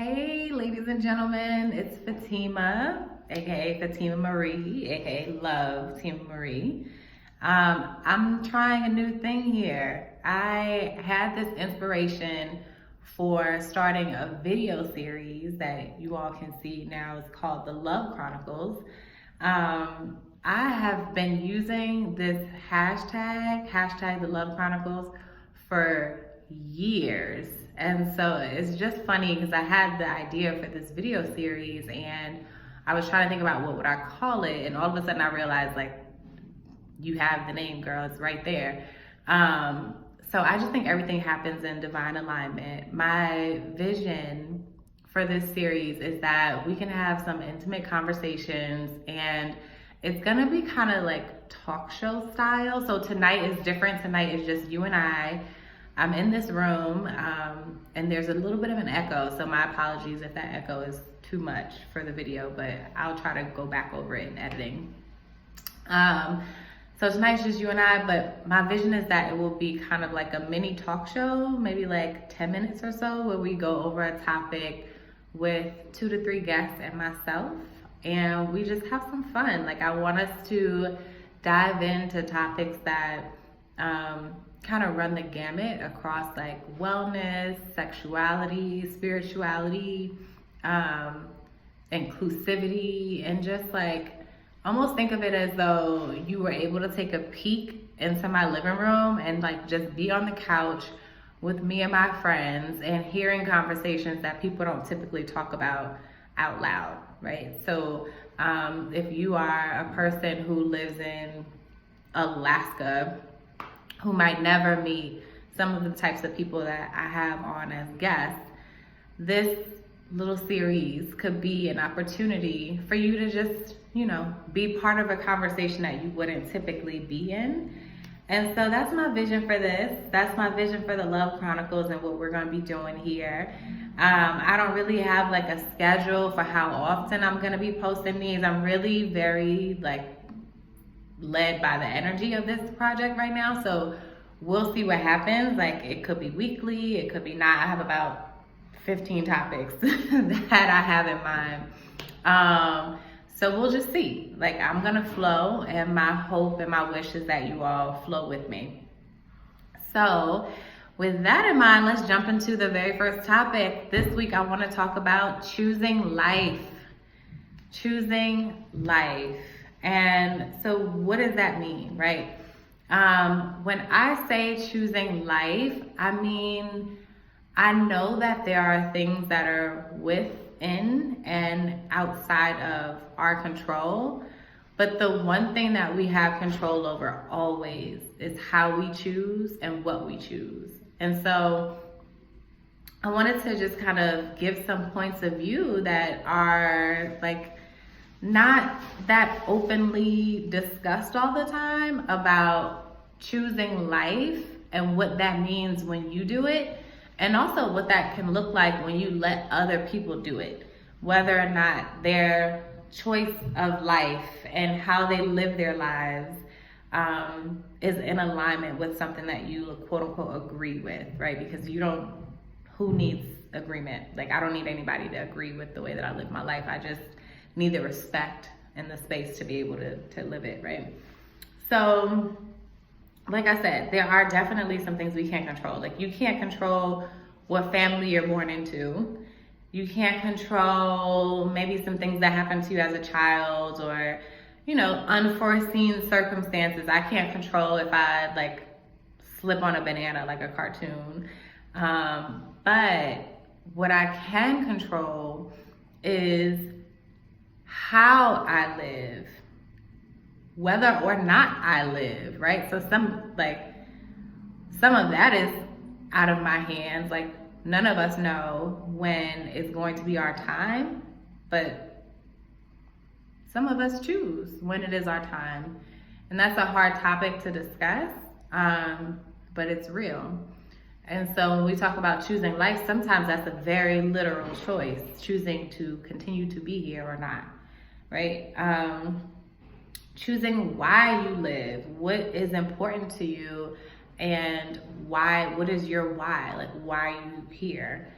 Hey, ladies and gentlemen, it's Fatima, aka Fatima Marie, aka Love Tima Marie. I'm trying a new thing here. I had this inspiration for starting a video series that you all can see now. It's called the Love Chronicles. I have been using this hashtag the Love Chronicles, for years. And so it's just funny because I had the idea for this video series and I was trying to think about what would I call it, and all of a sudden I realized, like, you have the name, girl, it's right there. So I just think everything happens in divine alignment. My vision for this series is that we can have some intimate conversations, and it's gonna be kind of like talk show style. So tonight is different. Tonight is just you and I. I'm in this room, and there's a little bit of an echo, so my apologies if that echo is too much for the video, but I'll try to go back over it in editing. So tonight's just you and I, but my vision is that it will be kind of like a mini talk show, maybe like 10 minutes or so, where we go over a topic with 2 to 3 guests and myself, and we just have some fun. Like, I want us to dive into topics that kind of run the gamut across, like, wellness, sexuality, spirituality, inclusivity, and just like almost think of it as though you were able to take a peek into my living room and like just be on the couch with me and my friends and hearing conversations that people don't typically talk about out loud, right? So if you are a person who lives in Alaska, who might never meet some of the types of people that I have on as guests, this little series could be an opportunity for you to just, be part of a conversation that you wouldn't typically be in. And so that's my vision for this. That's my vision for the Love Chronicles and what we're gonna be doing here. I don't really have like a schedule for how often I'm gonna be posting these. I'm really very led by the energy of this project right now. So we'll see what happens. Like, it could be weekly, it could be not. I have about 15 topics that I have in mind. So we'll just see. Like, I'm gonna flow, and my hope and my wish is that you all flow with me. So with that in mind, let's jump into the very first topic. This week I wanna talk about choosing life. Choosing life. And so what does that mean, right? When I say choosing life, I mean, I know that there are things that are within and outside of our control, but the one thing that we have control over always is how we choose and what we choose. And so I wanted to just kind of give some points of view that are like not that openly discussed all the time about choosing life and what that means when you do it, and also what that can look like when you let other people do it, whether or not their choice of life and how they live their lives is in alignment with something that you quote unquote agree with, right? Because who needs agreement? Like, I don't need anybody to agree with the way that I live my life. I just need the respect and the space to be able to live it, right? So, like I said, there are definitely some things we can't control. Like, you can't control what family you're born into. You can't control maybe some things that happen to you as a child, or, unforeseen circumstances. I can't control if I slip on a banana like a cartoon. But what I can control is how I live, whether or not I live, right? So some of that is out of my hands. Like, none of us know when it's going to be our time, but some of us choose when it is our time. And that's a hard topic to discuss, but it's real. And so when we talk about choosing life, sometimes that's a very literal choice, choosing to continue to be here or not, right? Choosing why you live, what is important to you, and why, what is your why? Like, why are you here?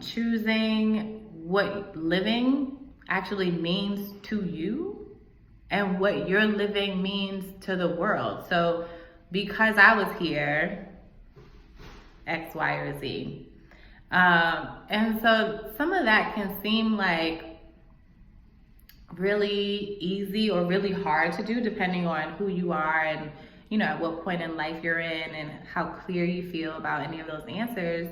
choosing what living actually means to you and what your living means to the world. So because I was here, X, Y, or Z. And so some of that can seem like really easy or really hard to do depending on who you are and, you know, at what point in life you're in and how clear you feel about any of those answers.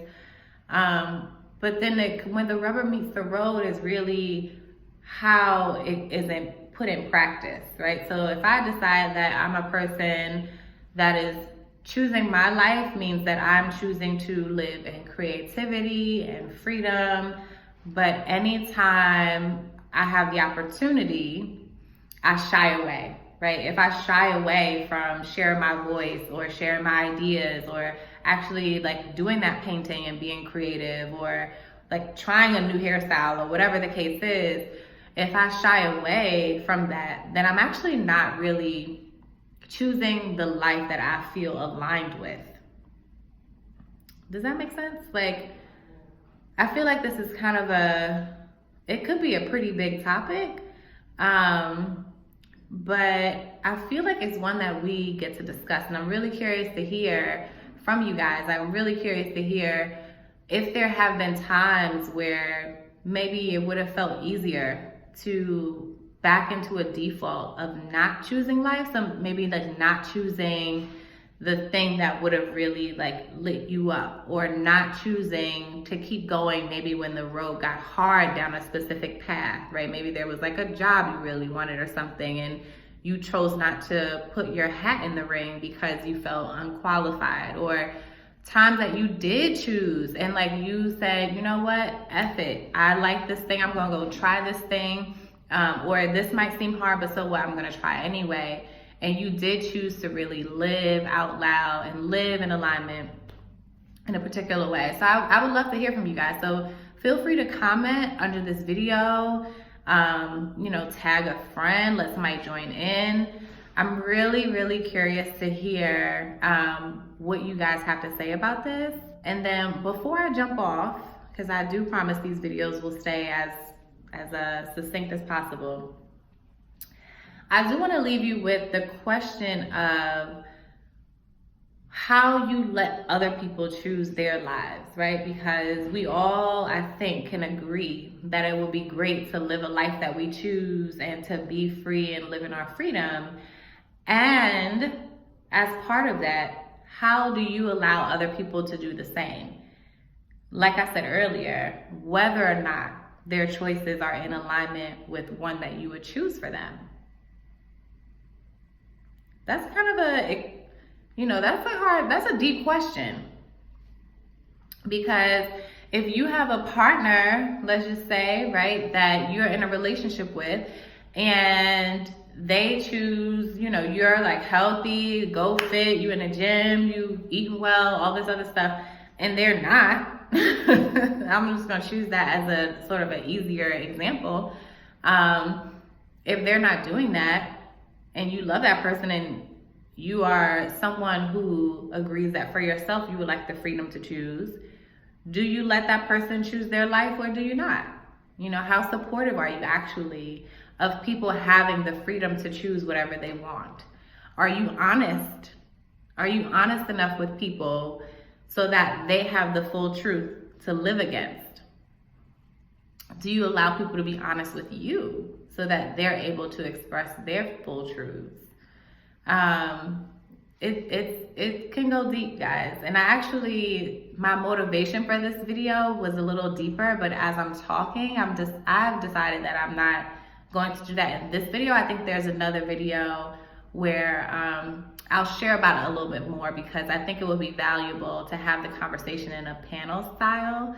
But then when the rubber meets the road is really how it isn't put in practice, right? So if I decide that I'm a person that is choosing my life means that I'm choosing to live in creativity and freedom, but anytime I have the opportunity, I shy away, right? If I shy away from sharing my voice or sharing my ideas or actually like doing that painting and being creative or like trying a new hairstyle or whatever the case is, if I shy away from that, then I'm actually not really choosing the life that I feel aligned with. Does that make sense? Like, I feel like this is kind of it could be a pretty big topic, but I feel like it's one that we get to discuss, and I'm really curious to hear from you guys. I'm really curious to hear if there have been times where maybe it would have felt easier to back into a default of not choosing life, so maybe like not choosing the thing that would have really like lit you up, or not choosing to keep going maybe when the road got hard down a specific path, right? Maybe there was like a job you really wanted or something and you chose not to put your hat in the ring because you felt unqualified, or times that you did choose and like you said, you know what, F it, I like this thing, I'm gonna go try this thing, or this might seem hard, but so what, I'm gonna try anyway. And you did choose to really live out loud and live in alignment in a particular way. So I would love to hear from you guys. So feel free to comment under this video, you know, tag a friend, let somebody join in. I'm really, really curious to hear what you guys have to say about this. And then before I jump off, because I do promise these videos will stay as succinct as possible, I do want to leave you with the question of how you let other people choose their lives, right? Because we all, I think, can agree that it will be great to live a life that we choose and to be free and live in our freedom. And as part of that, how do you allow other people to do the same? Like I said earlier, whether or not their choices are in alignment with one that you would choose for them. That's kind of that's a deep question. Because if you have a partner, let's just say, right, that you're in a relationship with, and they choose, you know, you're like healthy, go fit, you in a gym, you eating well, all this other stuff, and they're not. I'm just gonna choose that as a sort of an easier example. If they're not doing that, and you love that person and you are someone who agrees that for yourself you would like the freedom to choose, do you let that person choose their life or do you not? You know, how supportive are you actually of people having the freedom to choose whatever they want? Are you honest? Are you honest enough with people so that they have the full truth to live against? Do you allow people to be honest with you so that they're able to express their full truths? It can go deep, guys. And my motivation for this video was a little deeper, but as I'm talking, I've decided that I'm not going to do that in this video. I think there's another video where I'll share about it a little bit more, because I think it would be valuable to have the conversation in a panel style.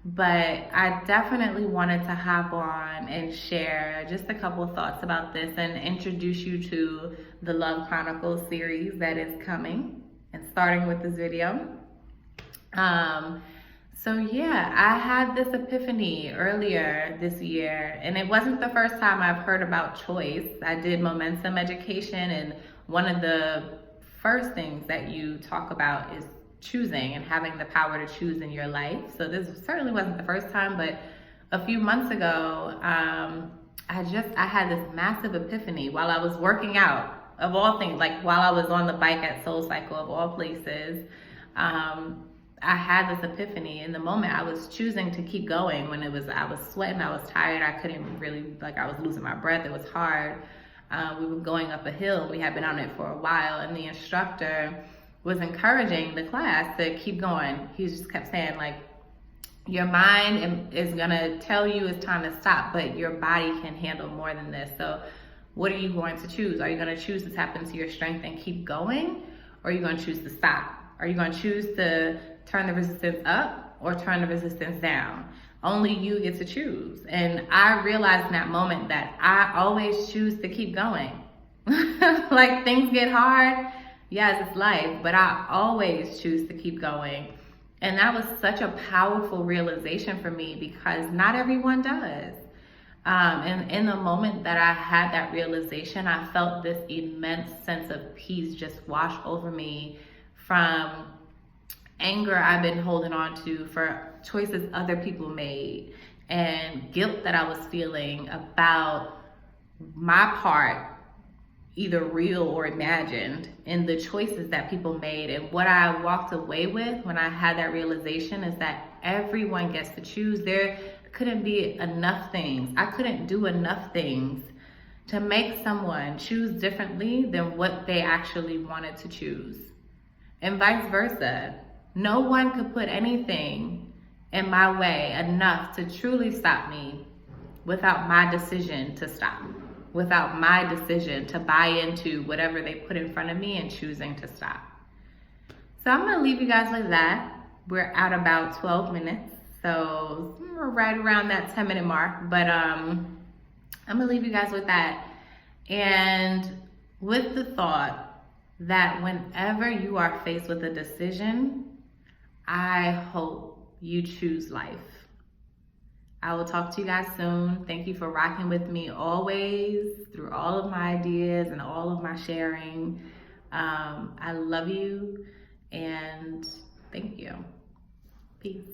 But I definitely wanted to hop on and share just a couple of thoughts about this and introduce you to the Love Chronicles series that is coming and starting with this video. So yeah, I had this epiphany earlier this year, and it wasn't the first time I've heard about choice. I did momentum education, and one of the first things that you talk about is choosing and having the power to choose in your life. So this certainly wasn't the first time, but a few months ago, I had this massive epiphany while I was working out, of all things, like while I was on the bike at Soul Cycle of all places. I had this epiphany in the moment. I was choosing to keep going when I was sweating, I was tired, I couldn't really, I was losing my breath, it was hard. We were going up a hill, we had been on it for a while, and the instructor was encouraging the class to keep going. He just kept saying, like, your mind is gonna tell you it's time to stop, but your body can handle more than this. So what are you going to choose? Are you gonna choose to tap into your strength and keep going? Or are you gonna choose to stop? Are you gonna choose to turn the resistance up or turn the resistance down? Only you get to choose. And I realized in that moment that I always choose to keep going. Like, things get hard, yes, it's life, but I always choose to keep going. And that was such a powerful realization for me, because not everyone does. And in the moment that I had that realization, I felt this immense sense of peace just wash over me from anger I've been holding on to for choices other people made, and guilt that I was feeling about my part, either real or imagined, in the choices that people made. And what I walked away with when I had that realization is that everyone gets to choose. There couldn't be enough things. I couldn't do enough things to make someone choose differently than what they actually wanted to choose. And vice versa. No one could put anything in my way enough to truly stop me without my decision to stop, without my decision to buy into whatever they put in front of me and choosing to stop. So I'm gonna leave you guys with that. We're at about 12 minutes, so we're right around that 10-minute mark, but I'm gonna leave you guys with that. And with the thought that whenever you are faced with a decision, I hope you choose life. I will talk to you guys soon. Thank you for rocking with me always through all of my ideas and all of my sharing. I love you, and thank you. Peace.